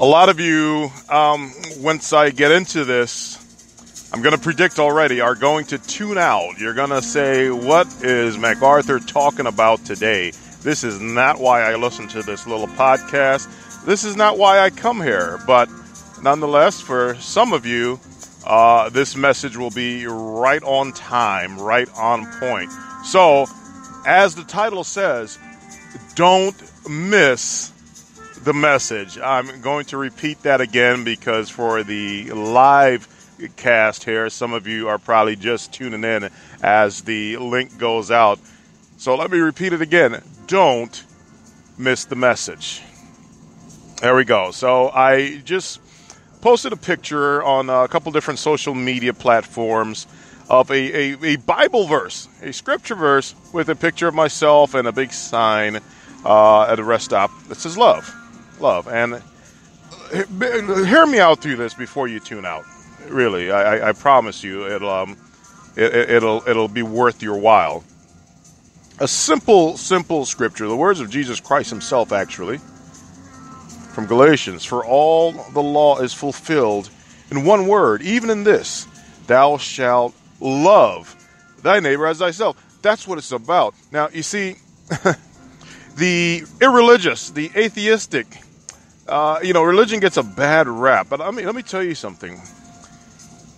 A lot of you, once I get into this, I'm going to predict already, are going to tune out. You're going to say, what is MacArthur talking about today? This is not why I listen to this little podcast. This is not why I come here. But nonetheless, for some of you, this message will be right on time, right on point. So, as the title says, don't miss the message. I'm going to repeat that again because for the live cast here, some of you are probably just tuning in as the link goes out. So let me repeat it again. Don't miss the message. There we go. So I just posted a picture on a couple different social media platforms of a Bible verse, a scripture verse with a picture of myself and a big sign at a rest stop that says love. Love. And hear me out through this before you tune out. Really, I promise you, it'll be worth your while. A simple scripture, the words of Jesus Christ himself, actually, from Galatians. For all the law is fulfilled in one word, even in this, thou shalt love thy neighbor as thyself. That's what it's about. Now, you see, the irreligious, the atheistic, religion gets a bad rap. But let me tell you something.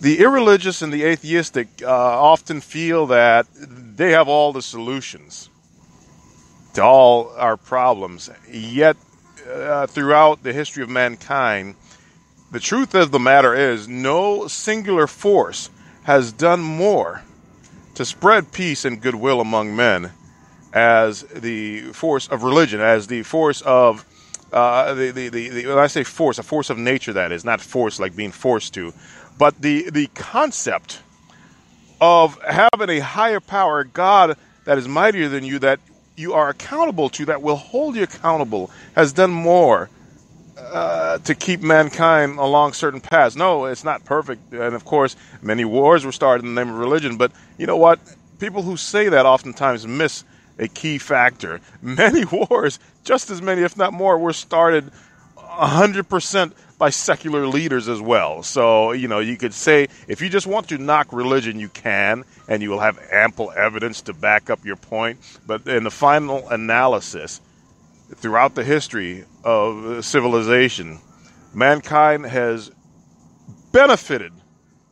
The irreligious and the atheistic often feel that they have all the solutions to all our problems. Yet, throughout the history of mankind, the truth of the matter is no singular force has done more to spread peace and goodwill among men as the force of religion, as the force of when I say force, a force of nature, that is, not force like being forced to, but the concept of having a higher power, God that is mightier than you, that you are accountable to, that will hold you accountable, has done more to keep mankind along certain paths. No, it's not perfect. And of course, many wars were started in the name of religion. But you know what? People who say that oftentimes miss a key factor. Many wars, just as many, if not more, were started 100% by secular leaders as well. So, you could say, if you just want to knock religion, you can, and you will have ample evidence to back up your point. But in the final analysis, throughout the history of civilization, mankind has benefited.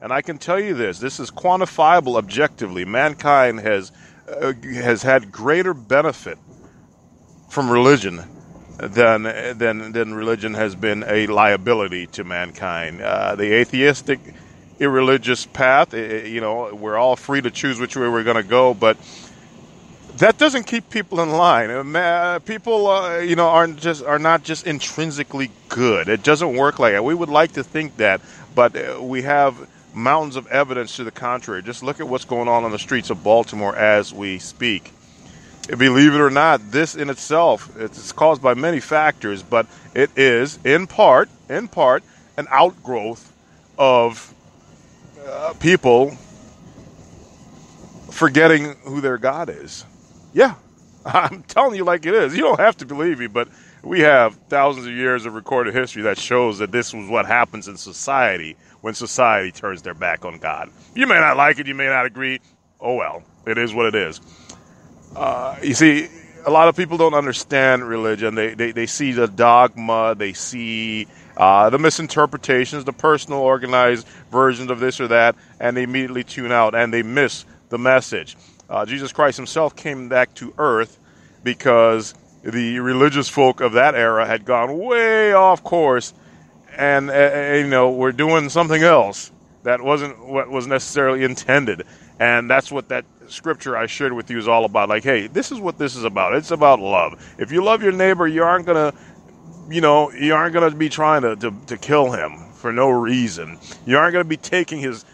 And I can tell you this is quantifiable objectively. Mankind has had greater benefit from religion than religion has been a liability to mankind. The atheistic, irreligious path, we're all free to choose which way we're going to go, but that doesn't keep people in line. People, are not just intrinsically good. It doesn't work like that. We would like to think that, but we have mountains of evidence to the contrary. Just look at what's going on the streets of Baltimore as we speak. Believe it or not, this in itself, it's caused by many factors, but it is in part, an outgrowth of people forgetting who their God is. Yeah, I'm telling you like it is. You don't have to believe me, but we have thousands of years of recorded history that shows that this was what happens in society when society turns their back on God. You may not like it, you may not agree. Oh well, it is what it is. You see, a lot of people don't understand religion. They see the dogma, they see the misinterpretations, the personal organized versions of this or that, and they immediately tune out and they miss the message. Jesus Christ himself came back to earth because the religious folk of that era had gone way off course and were doing something else that wasn't what was necessarily intended. And that's what that scripture I shared with you is all about. Like, hey, this is what this is about. It's about love. If you love your neighbor, you aren't gonna be trying to kill him for no reason. You aren't gonna be taking his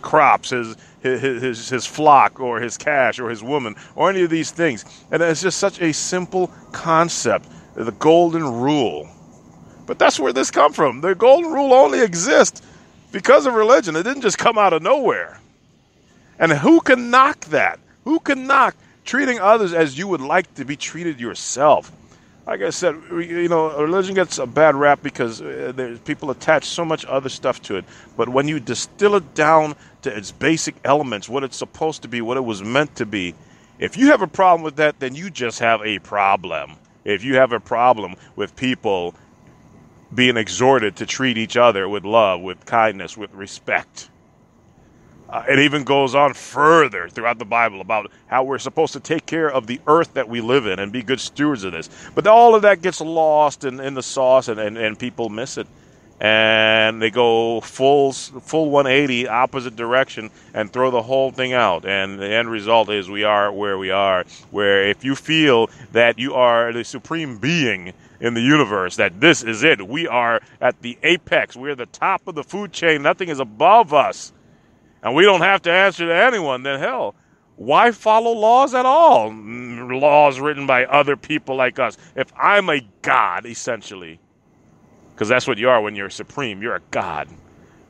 crops, his flock, or his cash, or his woman, or any of these things. And it's just such a simple concept, the golden rule. But that's where this comes from. The golden rule only exists because of religion. It didn't just come out of nowhere. And who can knock that? Who can knock treating others as you would like to be treated yourself? like I said, religion gets a bad rap because people attach so much other stuff to it. But when you distill it down to its basic elements, what it's supposed to be, what it was meant to be, if you have a problem with that, then you just have a problem. If you have a problem with people being exhorted to treat each other with love, with kindness, with respect. It even goes on further throughout the Bible about how we're supposed to take care of the earth that we live in and be good stewards of this. But all of that gets lost in the sauce, and people miss it. And they go full 180 opposite direction and throw the whole thing out. And the end result is we are where we are, where if you feel that you are the supreme being in the universe, that this is it, we are at the apex, we're the top of the food chain, nothing is above us, and we don't have to answer to anyone, then hell, why follow laws at all? Laws written by other people like us. If I'm a god, essentially, because that's what you are when you're supreme, you're a god,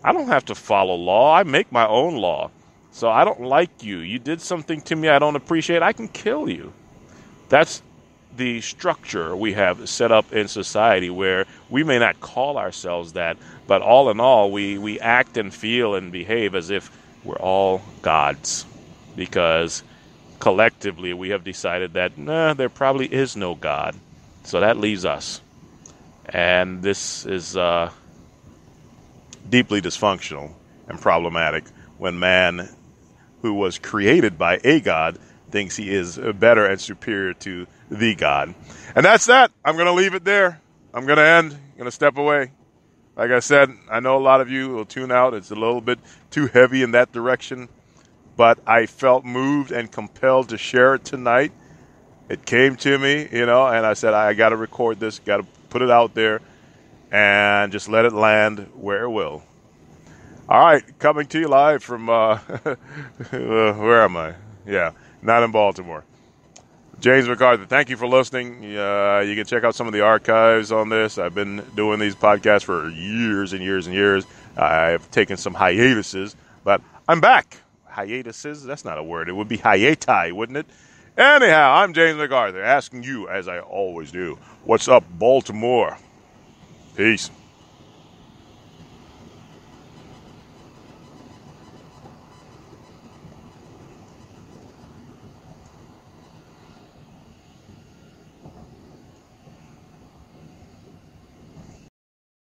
I don't have to follow law. I make my own law. So I don't like you. You did something to me I don't appreciate, I can kill you. That's the structure we have set up in society, where we may not call ourselves that, but all in all, we act and feel and behave as if we're all gods, because collectively we have decided that there probably is no God. So that leaves us. And this is deeply dysfunctional and problematic when man, who was created by a God, thinks he is better and superior to the God. And that's that. I'm going to leave it there. I'm going to end. I'm going to step away. Like I said, I know a lot of you will tune out. It's a little bit too heavy in that direction. But I felt moved and compelled to share it tonight. It came to me, and I said, I got to record this, got to put it out there, and just let it land where it will. All right, coming to you live from, where am I? Yeah, not in Baltimore. James MacArthur, thank you for listening. You can check out some of the archives on this. I've been doing these podcasts for years and years and years. I've taken some hiatuses, but I'm back. Hiatuses? That's not a word. It would be hiati, wouldn't it? Anyhow, I'm James MacArthur, asking you, as I always do, what's up, Baltimore? Peace.